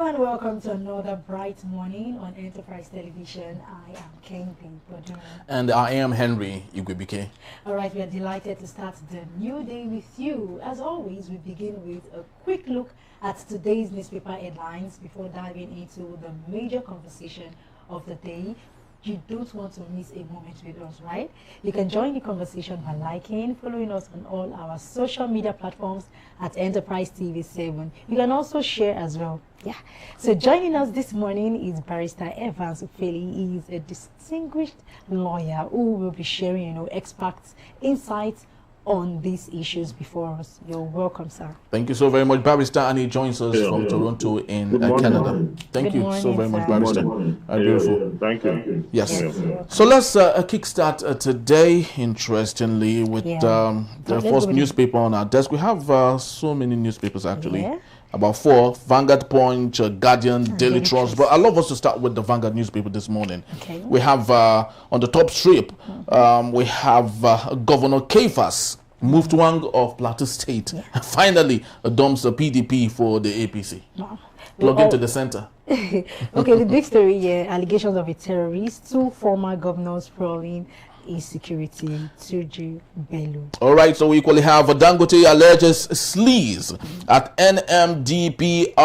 And welcome to another bright morning on Enterprise Television. I am Kingpin Producer. And I am Henry Igwebike. All right, we are delighted to start the new day with you. As always, we begin with a quick look at today's newspaper headlines before diving into the major conversation of the day. You don't want to miss a moment with us, right? You can join the conversation by liking, following us on all our social media platforms at Enterprise TV 7. You can also share as well. Yeah. So joining us this morning is Barrister Evans Ufeli. He is a distinguished lawyer who will be sharing, experts' insights on these issues before us. You're welcome, sir. Thank you so very much, Barrister, and he joins us from Toronto in Canada. Thank you so very much, Barrister. Beautiful. Thank you. Yes. So let's kickstart today, interestingly, with the first newspaper on our desk. We have so many newspapers, actually. Yeah. About 4: Vanguard, Punch, Guardian, Daily Trust. But I love us to start with the Vanguard newspaper this morning. Okay. We have on the top strip, we have Governor Keifas Mutfwang of Plateau State finally dumps the PDP for the APC. Wow. Plug into the center. Okay, the big story here: allegations of a terrorist, 2 former governors prowling insecurity, Tuju Bello. All right, so we equally have Dangote alleges sleaze at NMDPRA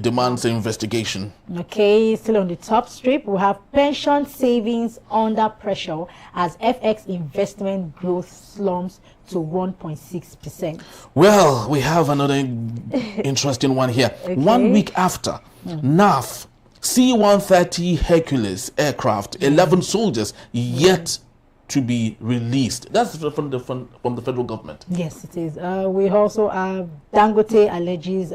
demands investigation. Okay, still on the top strip, we have pension savings under pressure as FX investment growth slumps to 1.6%. Well, we have another interesting one here. Okay. 1 week after NAF C-130 Hercules aircraft, 11 soldiers yet to be released. That's from the federal government. Yes, it is. We also have Dangote alleges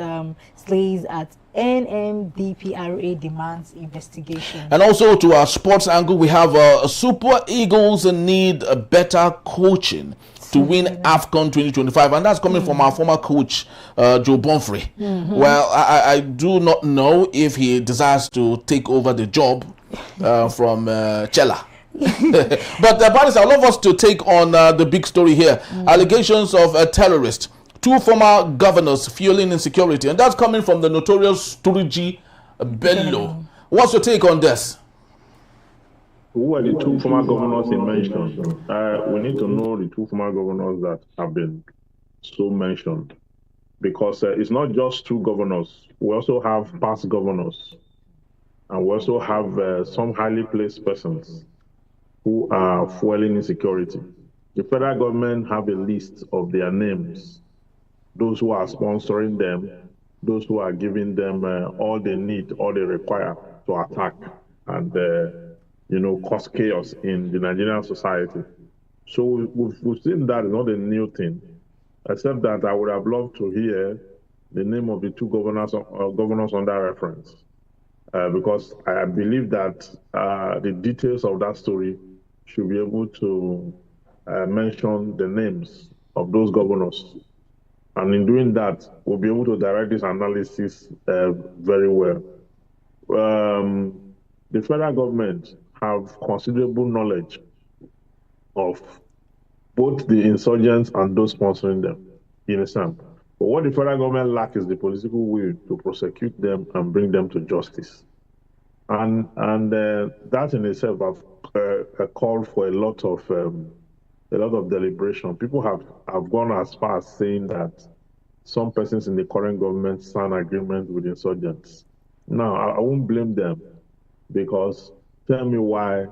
slays at NMDPRA demands investigation. And also to our sports angle, we have Super Eagles need a better coaching to win AFCON 2025, and that's coming from our former coach, Joe Bonfrey. Well, I do not know if he desires to take over the job from Chella. But Barrister, I'd love us to take on the big story here. Allegations of a terrorist, 2 former governors fueling insecurity, and that's coming from the notorious Tuju Bello. What's your take on this? Who are the 2 former governors he mentioned? We need to know the 2 former governors that have been so mentioned, because it's not just 2 governors. We also have past governors, and we also have some highly placed persons who are fueling insecurity. The federal government have a list of their names, those who are sponsoring them, those who are giving them all they need, all they require to attack and cause chaos in the Nigerian society. So we've seen that is not a new thing, except that I would have loved to hear the name of the 2 governors under reference, because I believe that the details of that story should be able to mention the names of those governors. And in doing that, we'll be able to direct this analysis very well. The federal government have considerable knowledge of both the insurgents and those sponsoring them, in a sense. But what the federal government lacks is the political will to prosecute them and bring them to justice. And that in itself have called for a lot of deliberation. People have gone as far as saying that some persons in the current government sign agreements with insurgents. Now, I won't blame them, because tell me why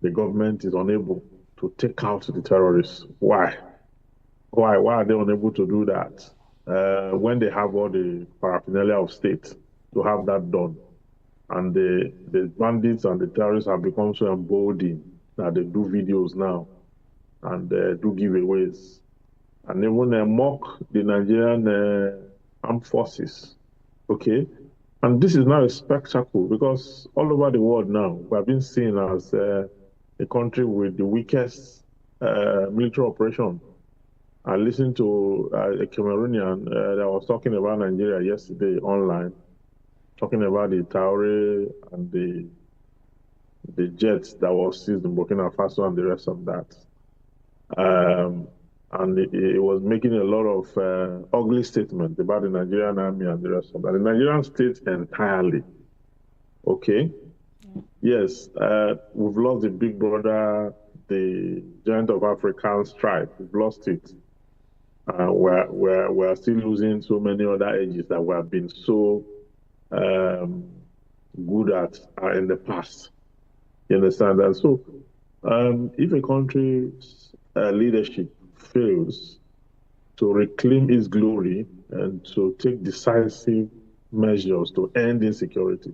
the government is unable to take out the terrorists. Why? Why are they unable to do that when they have all the paraphernalia of state to have that done? And the bandits and the terrorists have become so emboldened that they do videos now and do giveaways and even mock the Nigerian armed forces. Okay? And this is now a spectacle, because all over the world now, we have been seen as a country with the weakest military operation. I listened to a Cameroonian that was talking about Nigeria yesterday online, talking about the Traore and the jets that was seized in Burkina Faso and the rest of that. and it was making a lot of ugly statements about the Nigerian army and the rest of that. The Nigerian state entirely. Okay. Yes, we've lost the big brother, the giant of African stripe. We've lost it. We're still losing so many other edges that we have been so good at in the past. You understand that? So, if a country's leadership fails to reclaim its glory and to take decisive measures to end insecurity,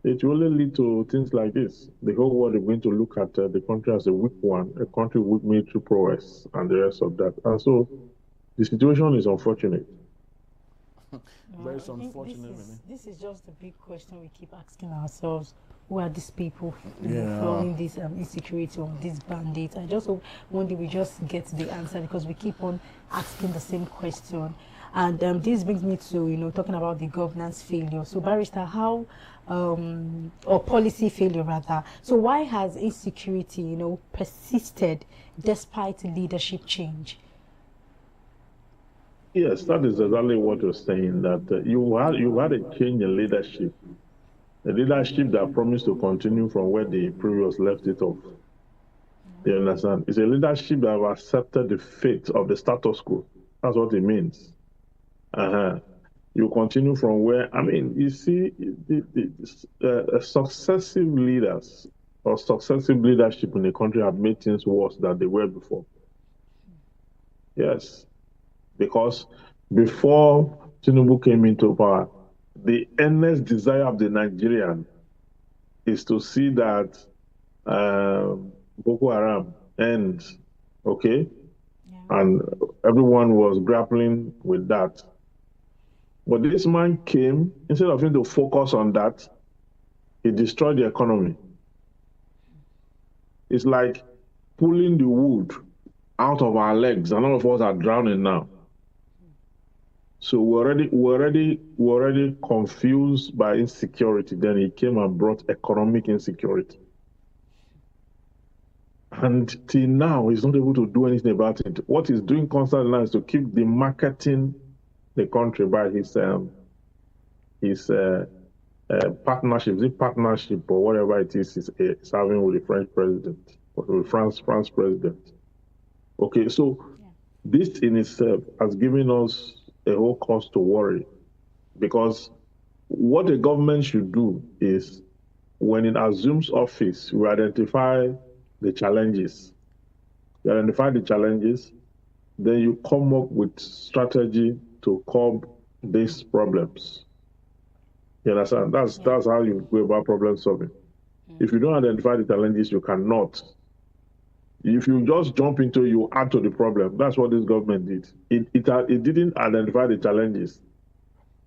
it will only lead to things like this. The whole world is going to look at the country as a weak one, a country with military prowess, and the rest of that. And so the situation is unfortunate. Very unfortunate. This is just the big question we keep asking ourselves. Who are these people flowing this insecurity on these bandits? I just hope one day we just get the answer, because we keep on asking the same question. And this brings me to, talking about the governance failure. So, Barrister, how, or policy failure rather. So why has insecurity, persisted despite leadership change? Yes, that is exactly what you're saying, that you had a change in leadership. A leadership that promised to continue from where the previous left it off. You understand? It's a leadership that have accepted the fate of the status quo. That's what it means. You continue from where, you see, successive leaders or successive leadership in the country have made things worse than they were before. Yes. Because before Tinubu came into power, the earnest desire of the Nigerian is to see that Boko Haram ends, okay? Yeah. And everyone was grappling with that. But this man came, instead of him to focus on that, he destroyed the economy. It's like pulling the wood out of our legs, and all of us are drowning now. So we're already confused by insecurity. Then he came and brought economic insecurity. And till now, he's not able to do anything about it. What he's doing constantly now is to keep demarketing the country by his partnership, the partnership or whatever it is having with the French president, or with France president. Okay, so this in itself has given us a whole cause to worry, because what the government should do is, when it assumes office, we identify the challenges. You identify the challenges, then you come up with strategy to curb these problems. You understand? That's how you go about problem solving. If you don't identify the challenges, you cannot. If you just jump into it, you add to the problem. That's what this government did. It didn't identify the challenges.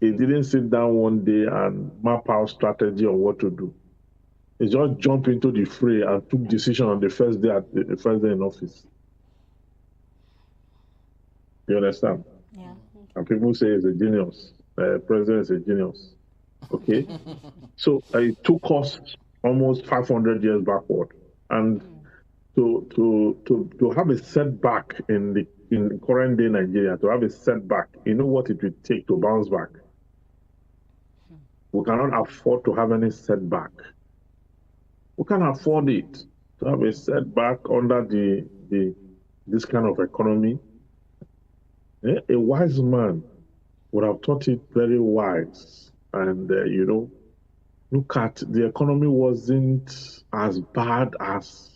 It didn't sit down one day and map out strategy on what to do. It just jumped into the fray and took decision on the first day in office. You understand? Yeah. And people say he's a genius. President is a genius. Okay? So it took us almost 500 years backward. And to have a setback in current day Nigeria, to have a setback, you know what it would take to bounce back? We cannot afford to have any setback. We can't afford it to have a setback under this kind of economy. A wise man would have thought it very wise, and look at the economy wasn't as bad as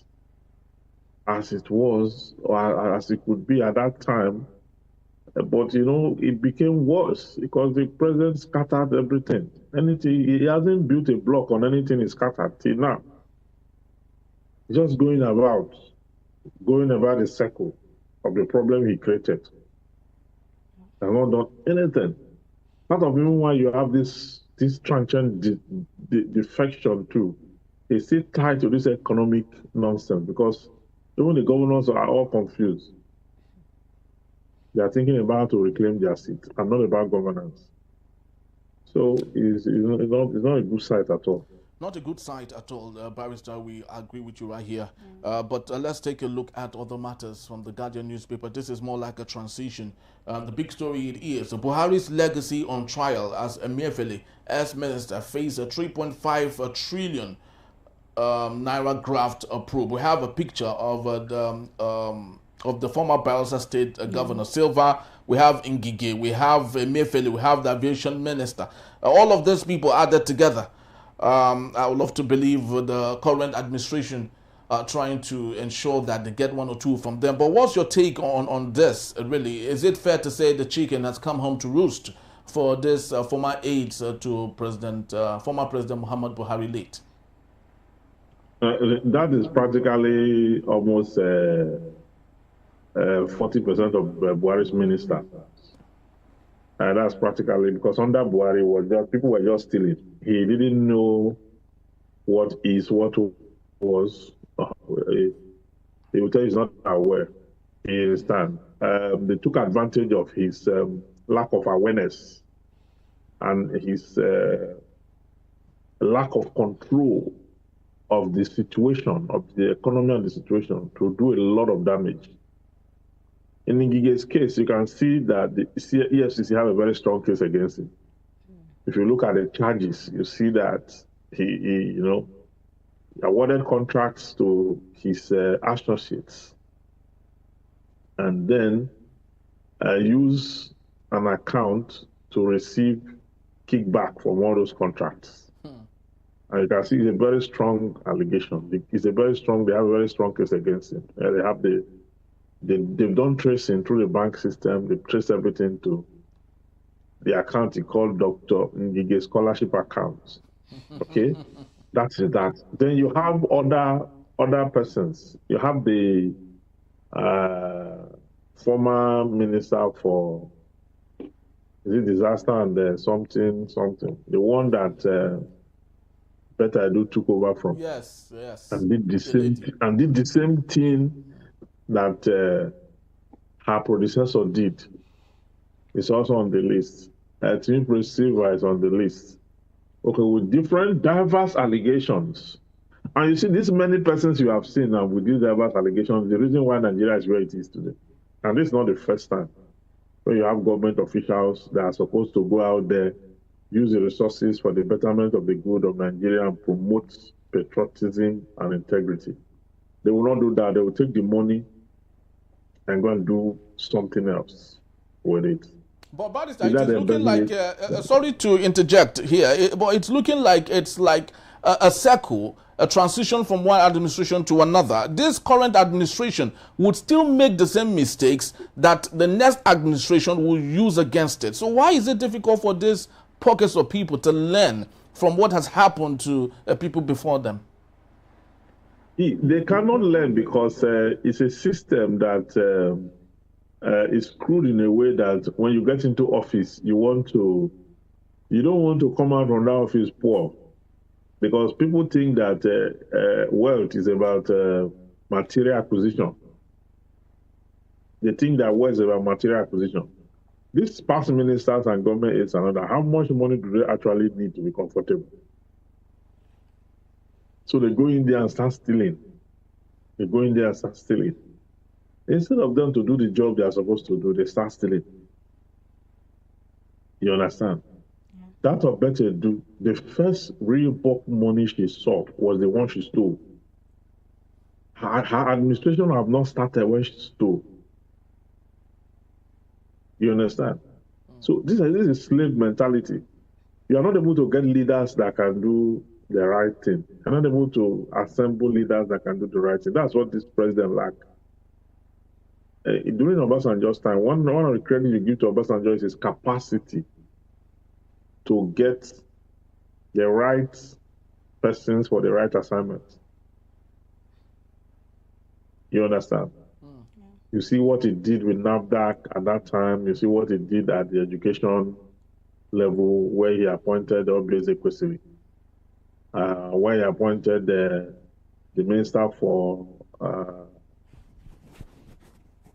it was, or as it could be at that time. But, it became worse because the president scattered everything. Anything, he hasn't built a block on anything he scattered till now. He's just going about the circle of the problem he created. Has not done anything. Part of even why you have this transient defection too, is still tied to this economic nonsense, because even the governors are all confused. They are thinking about how to reclaim their seat and not about governance. So it's not a good sight at all. Not a good sight at all, Barrister. We agree with you right here. But let's take a look at other matters from the Guardian newspaper. This is more like a transition. The big story it is Buhari's legacy on trial as Emefiele, as minister, face a 3.5 trillion naira graft probe. We have a picture of the former Bayelsa State Governor Silva. We have Ngige, we have Emefiele, we have the aviation minister. All of these people added together. I would love to believe the current administration are trying to ensure that they get one or two from them. But what's your take on this, really? Is it fair to say the chicken has come home to roost for this former aides to former President Muhammad Buhari late? That is practically almost 40% of Buhari's ministers. That's practically because under Buhari, people were just stealing. He didn't know what was. He would tell you he's not aware. He understand. They took advantage of his lack of awareness and his lack of control of the situation, of the economy and the situation, to do a lot of damage. In Ngige's case, you can see that the EFCC have a very strong case against him. If you look at the charges, you see that he awarded contracts to his associates and then use an account to receive kickback from all those contracts. And you can see it's a very strong allegation. They have a very strong case against him. They've done tracing through the bank system. They've traced everything to the account he called Dr. Ngige Scholarship Account. Okay? That's that. Then you have other persons. You have the former minister for disaster and something. The one that Better Edu took over from. Yes. And did the same thing that her predecessor did. It's also on the list. Team Silva is on the list. Okay, with different diverse allegations. And you see, these many persons you have seen now with these diverse allegations, the reason why Nigeria is where it is today. And this is not the first time when you have government officials that are supposed to go out there, use the resources for the betterment of the good of Nigeria and promote patriotism and integrity. They will not do that. They will take the money and go and do something else with it. But Barrister, it is looking like, sorry to interject here, but it's looking like it's like a circle, a transition from one administration to another. This current administration would still make the same mistakes that the next administration will use against it. So why is it difficult for these pockets of people to learn from what has happened to people before them? They cannot learn because it's a system that is screwed in a way that when you get into office, you don't want to come out from that office poor, because people think that wealth is about material acquisition. They think that wealth is about material acquisition. These past ministers and government aides and other, how much money do they actually need to be comfortable? So they go in there and start stealing. Instead of them to do the job they are supposed to do, they start stealing. You understand? Yeah. That of Better Edu, the first real bulk money she saw was the one she stole. Her administration have not started when she stole. You understand? So this is slave mentality. You are not able to get leaders that can do the right thing. You're not able to assemble leaders that can do the right thing. That's what this president lacked. During Obasanjo's time, one of the credit you give to Obasanjo is his capacity to get the right persons for the right assignments. You understand? You see what he did with NAFDAC at that time. You see what he did at the education level, where he appointed Obioze Kwesiri, where he appointed the minister for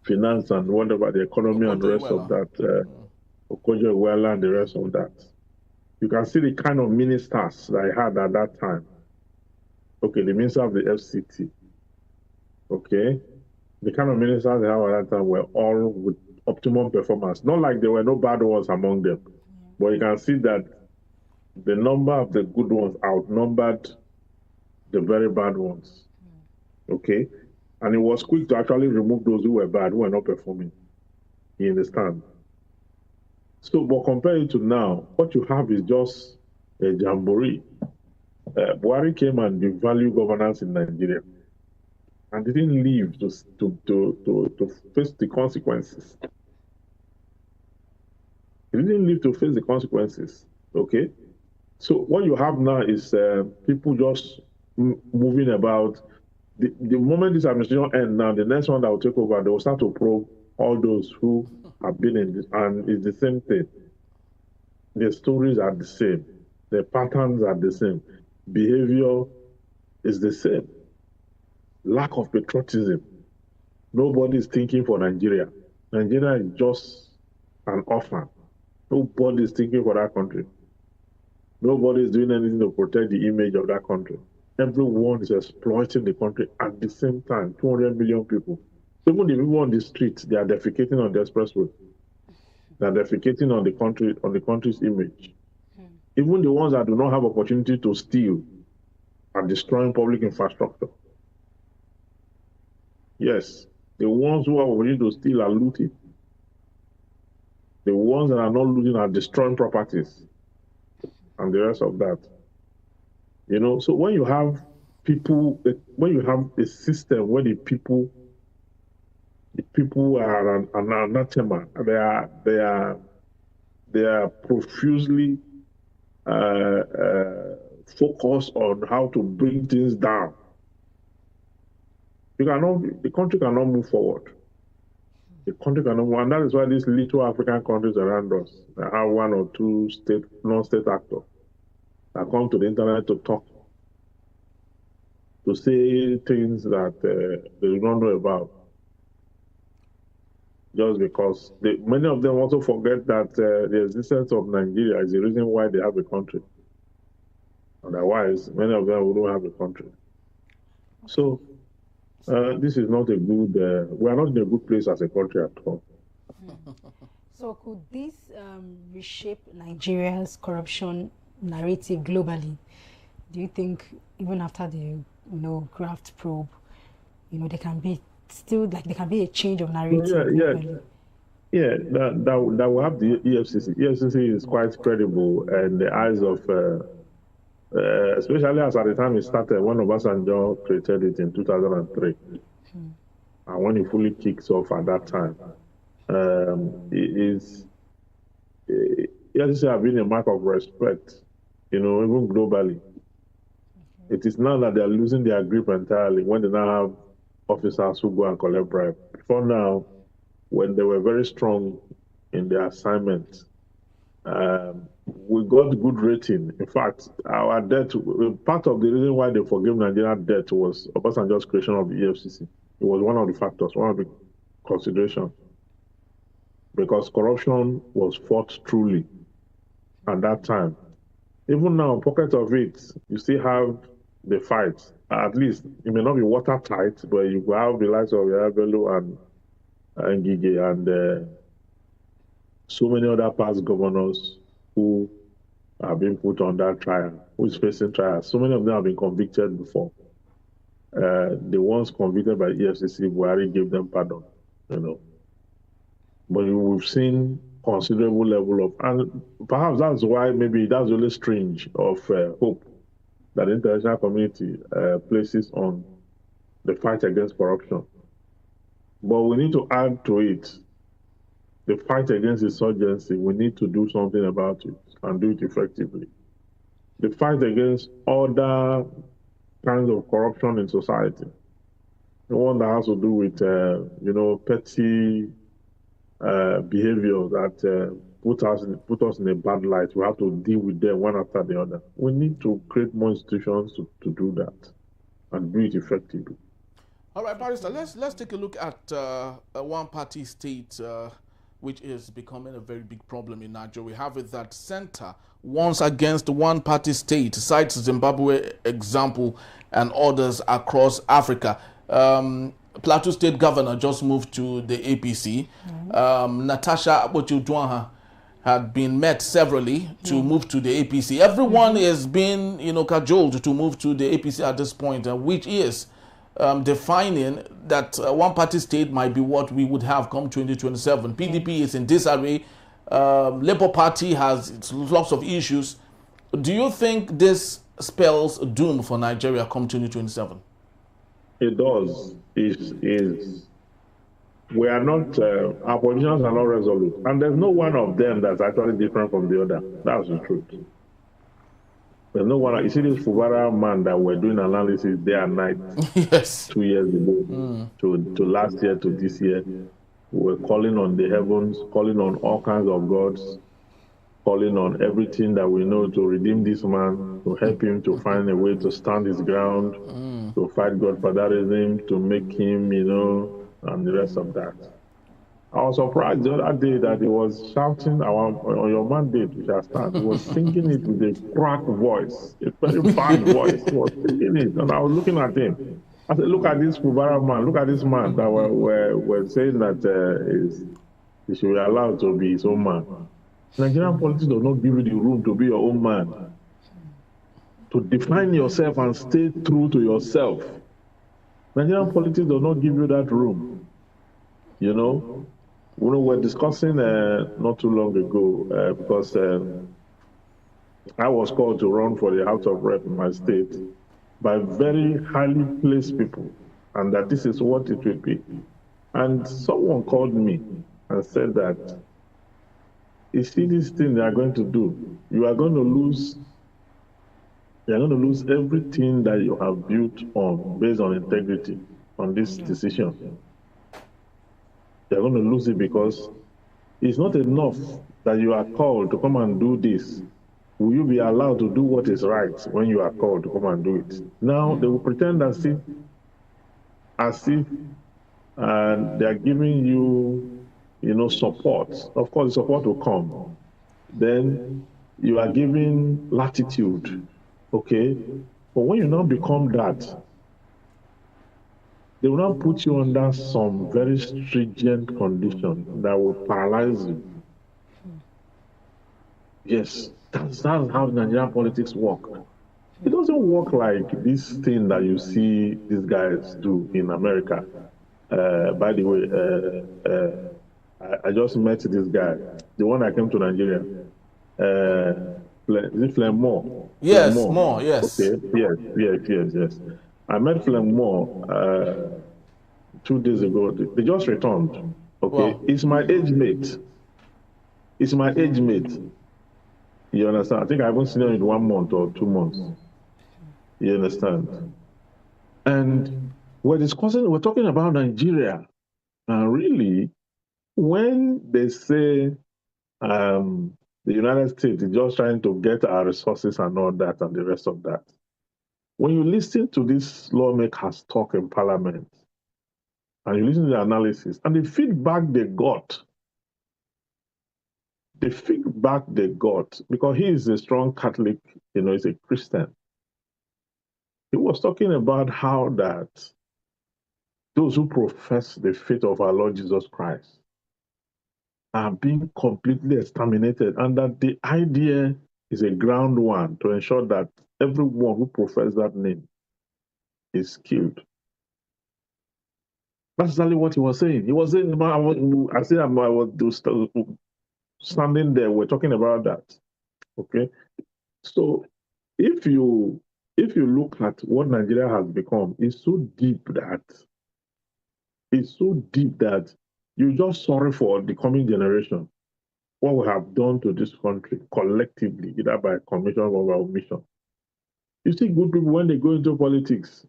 finance and whatever, the economy and the rest of that, Okojo Iweala and the rest of that. You can see the kind of ministers that I had at that time. Okay, the minister of the FCT. Okay, the kind of ministers they have at that time were all with optimum performance. Not like there were no bad ones among them, but you can see that the number of the good ones outnumbered the very bad ones. Okay, and it was quick to actually remove those who were bad, who were not performing. You understand? So, but compared to now, what you have is just a jamboree. Buhari came and devalued governance in Nigeria and didn't leave to face the consequences. He didn't leave to face the consequences. Okay? So what you have now is people just moving about. The moment this administration ends now, the next one that will take over, they will start to probe all those who have been in this, and it's the same thing. The stories are the same. The patterns are the same. Behavior is the same. Lack of patriotism. Nobody is thinking for Nigeria. Nigeria is just an orphan. Nobody is thinking for that country. Nobody is doing anything to protect the image of that country. Everyone is exploiting the country at the same time. 200 million people. Even the people on the streets, they are defecating on the expressway. They are defecating on the country's image. Even the ones that do not have opportunity to steal are destroying public infrastructure. Yes, the ones who have opportunity to steal are looting. The ones that are not looting are destroying properties and the rest of that. You know, so when you have people, when you have a system where the people are an anathema, they are profusely focused on how to bring things down. The country cannot move forward. The country cannot move, and that is why these little African countries around us have one or two non-state actors that come to the internet to talk, to say things that they do not know about. Just because many of them also forget that the existence of Nigeria is the reason why they have a country. Otherwise, many of them wouldn't have a country. So this is not a good, we are not in a good place as a country at all. So could this reshape Nigeria's corruption narrative globally? Do you think even after the graft probe, there can be a change of narrative globally? Yeah, that will have the EFCC. EFCC is quite credible in the eyes of, especially as at the time it started, when Obasanjo created it in 2003. And when it fully kicks off at that time, EFCC have been a mark of respect, even globally. It is now that they are losing their grip entirely when they now have officers who go and collect bribe. Before now, when they were very strong in their assignments, we got good rating. In fact, our debt, part of the reason why they forgave Nigerian debt was Obasanjo's creation of the EFCC. It was one of the factors, one of the considerations. Because corruption was fought truly at that time. Even now, pocket of it, you still have the fight. At least, it may not be watertight, but you have the likes of Yabelo and Gige and so many other past governors who have been put on that trial, who is facing trial. So many of them have been convicted before. The ones convicted by EFCC, Buhari gave them pardon, But we've seen considerable level of, and perhaps that's why maybe that's the only strange of hope that the international community places on the fight against corruption. But we need to add to it the fight against insurgency. We need to do something about it and do it effectively. The fight against other kinds of corruption in society, the one that has to do with, petty behavior that put us in a bad light. We have to deal with them one after the other. We need to create more institutions to do that and do it effectively. All right, Barrister, let's take a look at a one-party state which is becoming a very big problem in Nigeria. We have it that center once against one-party state, cites Zimbabwe example and others across Africa. Plateau State Governor just moved to the APC. Natasha Akpoti-Uduaghan had been met severally to move to the APC. Everyone is being, cajoled to move to the APC at this point, which is defining that one-party state might be what we would have come 2027. PDP is in disarray. Labour Party has lots of issues. Do you think this spells doom for Nigeria come 2027? It does. We are not, our politicians are not resolute. And there's no one of them that's actually different from the other. That's the truth. There's no one. You see this Fubara man that we're doing analysis day and night Yes. 2 years ago to last year to this year. We're calling on the heavens, calling on all kinds of gods, calling on everything that we know to redeem this man, to help him to find a way to stand his ground, to fight godfatherism, to make him, and the rest of that. I was surprised the other day that he was shouting on your mandate, which I stand. He was singing it with a cracked voice, a very bad voice. He was singing it, and I was looking at him. I said, look at this Fubara man, look at this man that were saying that he should be allowed to be his own man. Nigerian politics does not give you the room to be your own man, to define yourself and stay true to yourself. Nigerian politics does not give you that room. We were discussing not too long ago because I was called to run for the House of Rep in my state by very highly placed people, and that this is what it will be. And someone called me and said that, you see this thing they are going to do, you are going to lose everything that you have built on based on integrity on this decision. You're going to lose it because it's not enough that you are called to come and do this. Will you be allowed to do what is right when you are called to come and do it? Now they will pretend as if they are giving you, support. Of course, the support will come. Then you are giving latitude, okay? But when you now become that, they will now put you under some very stringent conditions that will paralyze you. Yes, that's how Nigerian politics work. It doesn't work like this thing that you see these guys do in America. By the way, I just met this guy, the one that came to Nigeria. Is it Flemmore? Yes, more, yes. Okay, yes. I met Flemmore 2 days ago. They just returned. Okay, wow. It's my age mate. You understand? I think I haven't seen him in 1 month or 2 months. You understand? And we're talking about Nigeria. And really, when they say the United States is just trying to get our resources and all that and the rest of that, when you listen to these lawmakers talk in Parliament, and you listen to the analysis, and the feedback they got, because he is a strong Catholic, he's a Christian. He was talking about how that those who profess the faith of our Lord Jesus Christ are being completely exterminated, and that the idea is a ground one to ensure that everyone who professes that name is killed. That's exactly what he was saying. He was saying, I was standing there, we're talking about that. Okay? So if you look at what Nigeria has become, it's so deep that you're just sorry for the coming generation, what we have done to this country collectively, either by commission or by omission. You see good people when they go into politics,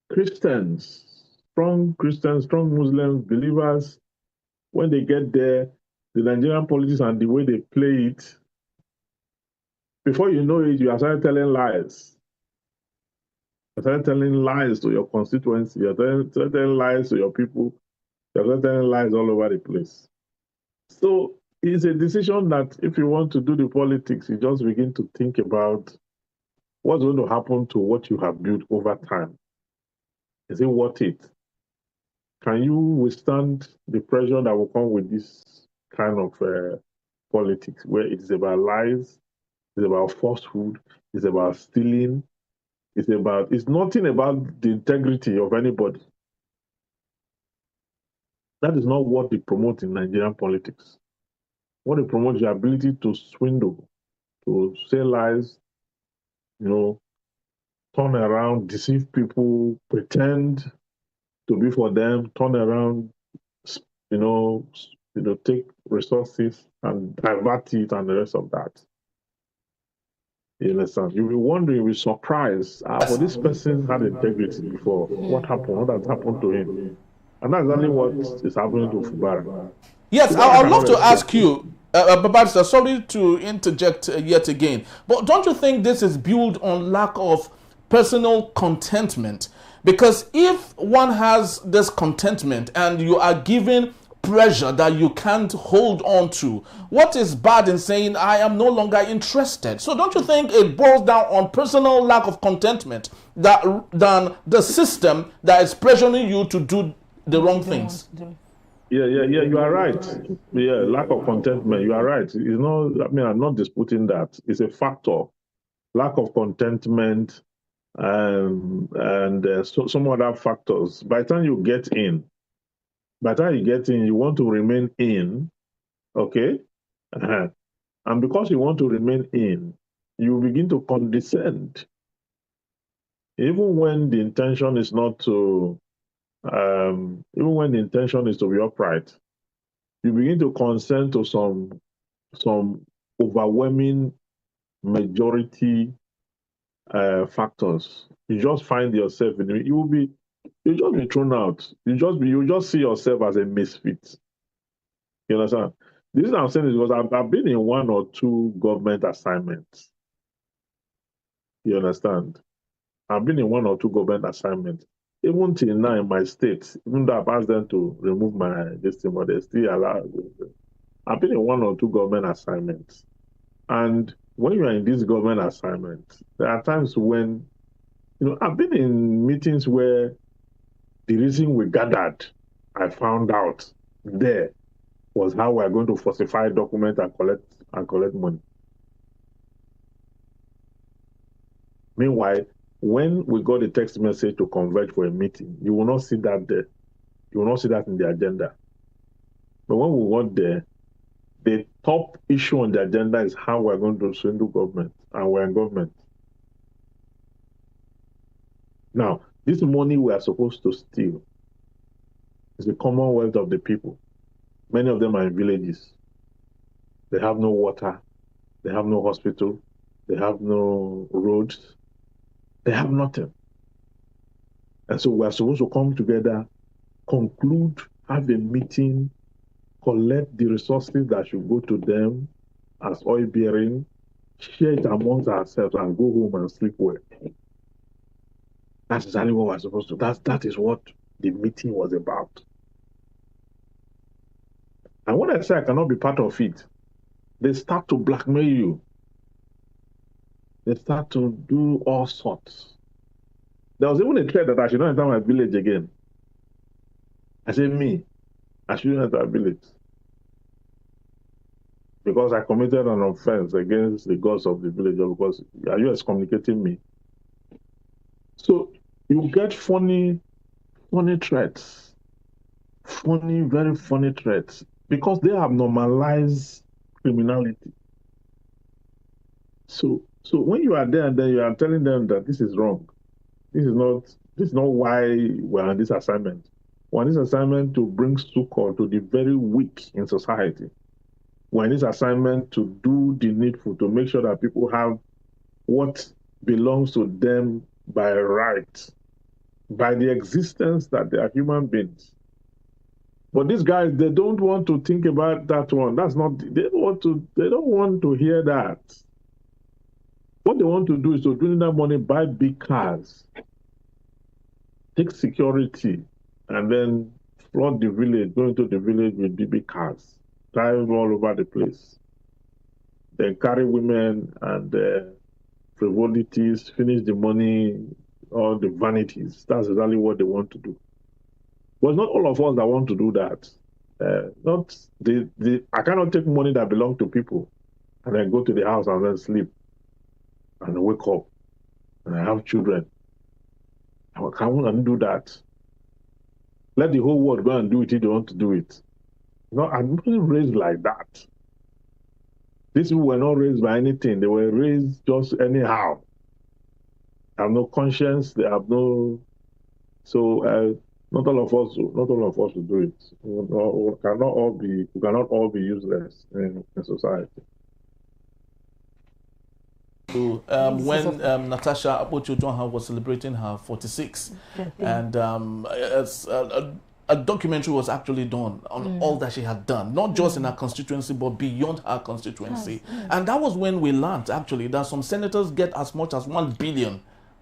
strong Christians, strong Muslims, believers, when they get there, the Nigerian politics and the way they play it, before you know it, you are started telling lies. You are started telling lies to your constituency, you are started telling lies to your people, you are started telling lies all over the place. So it's a decision that if you want to do the politics, you just begin to think about what's going to happen to what you have built over time. Is it worth it? Can you withstand the pressure that will come with this kind of politics where it is about lies, it's about falsehood, it's about stealing, it's nothing about the integrity of anybody. That is not what they promote in Nigerian politics. What they promote is the ability to swindle, to say lies, turn around, deceive people, pretend to be for them, turn around, take resources and divert it and the rest of that. You understand? You'll be wondering, you'll be surprised. But this person had integrity before. What happened? What has happened to him? And that's exactly what is happening to Fubara. Yes, Fubara I'd love to cannot ask escape. you, Barrister, sorry to interject yet again, but don't you think this is built on lack of personal contentment? Because if one has this contentment and you are given pressure that you can't hold on to, what is bad in saying I am no longer interested? So don't you think it boils down on personal lack of contentment than the system that is pressuring you to do the wrong things? Yeah, you are right. Yeah, lack of contentment, you are right. It's not, I'm not disputing that. It's a factor. Lack of contentment and some other factors. By the time you get in, you want to remain in, okay? And because you want to remain in, you begin to condescend. Even when the intention is not to, even when the intention is to be upright, you begin to consent to some overwhelming majority factors. You just find yourself in it. You'll just be thrown out. You just see yourself as a misfit. You understand? This is what I'm saying is because I've been in one or two government assignments. You understand? I've been in one or two government assignments. Even till now in my state, even though I've asked them to remove this thing, but they still allow. I've been in one or two government assignments. And when you are in this government assignment, there are times when, I've been in meetings where the reason we gathered, I found out there, was how we're going to falsify documents and collect money. Meanwhile, when we got a text message to converge for a meeting, you will not see that there. You will not see that in the agenda. But when we got there, the top issue on the agenda is how we're going to swindle government, and we're in government. Now, this money we are supposed to steal is the commonwealth of the people. Many of them are in villages. They have no water. They have no hospital. They have no roads. They have nothing. And so we are supposed to come together, conclude, have a meeting, collect the resources that should go to them as oil bearing, share it amongst ourselves, and go home and sleep well. That's exactly what we're supposed to do. That is what the meeting was about. And when I say I cannot be part of it, they start to blackmail you. They start to do all sorts. There was even a threat that I should not enter my village again. I said, I shouldn't enter a village. Because I committed an offense against the gods of the village, or because are you excommunicating me? So you get funny threats. Very funny threats. Because they have normalized criminality. So when you are there and then you are telling them that this is wrong, this is not why we're on this assignment. We're on this assignment to bring succor to the very weak in society. We're on this assignment to do the needful, to make sure that people have what belongs to them by right, by the existence that they are human beings. But these guys, they don't want to think about that one. They don't want to hear that. What they want to do is to bring that money, buy big cars, take security, and then flood the village, go into the village with big cars. drive all over the place. They carry women and frivolities, finish the money, all the vanities. That's exactly what they want to do. But it's not all of us that want to do that. I cannot take money that belongs to people and then go to the house and then sleep and wake up and I have children. I can't do that. Let the whole world go and do it if they want to do it. No, I'm not raised like that. These people were not raised by anything. They were raised just anyhow. They have no conscience. They have no. So not all of us will do it. We cannot all be useless in society. When Natasha Akpotiuduaghan was celebrating her 46th, and a documentary was actually done on all that she had done, not just in her constituency, but beyond her constituency. Yes. And that was when we learned, actually, that some senators get as much as 1 billion.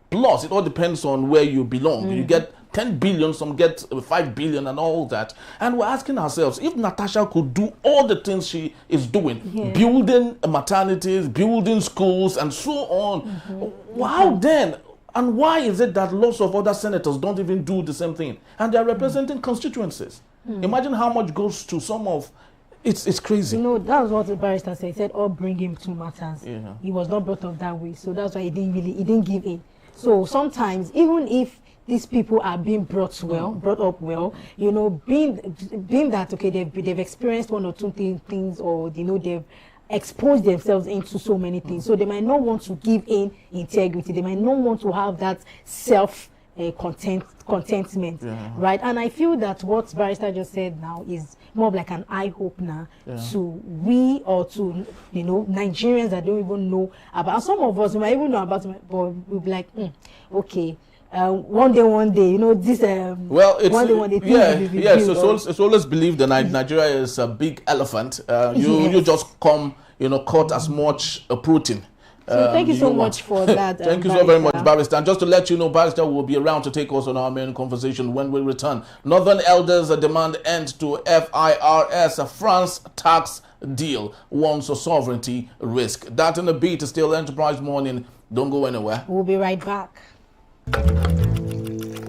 Plus, it all depends on where you belong. You get 10 billion, some get 5 billion and all that. And we're asking ourselves, if Natasha could do all the things she is doing, building maternities, building schools, and so on, how then? And why is it that lots of other senators don't even do the same thing? And they're representing constituencies. Imagine how much goes to some of... It's crazy. You know, that's what the barrister said. He said, all bring him to matters. Yeah. He was not brought up that way. So that's why he didn't give in. So sometimes, even if these people are being brought up well, you know, being that, okay, they've experienced one or two things, or, you know, they've exposed themselves into so many things. So they might not want to give in integrity. They might not want to have that contentment, right? And I feel that what Barrister just said now is more of like an eye opener to we, or to, you know, Nigerians that don't even know about. Some of us might even know about it, but we'll be like, okay. One day, you know, this. Well, it's one day. So it's always believed that Nigeria is a big elephant. You just come, you know, cut as much protein. So thank you so much for that. Thank you so very much, Barrister. And just to let you know, Barrister will be around to take us on our main conversation when we return. Northern elders demand end to FIRS France tax deal, warns of sovereignty risk. That in a beat is still Enterprise Morning. Don't go anywhere. We'll be right back.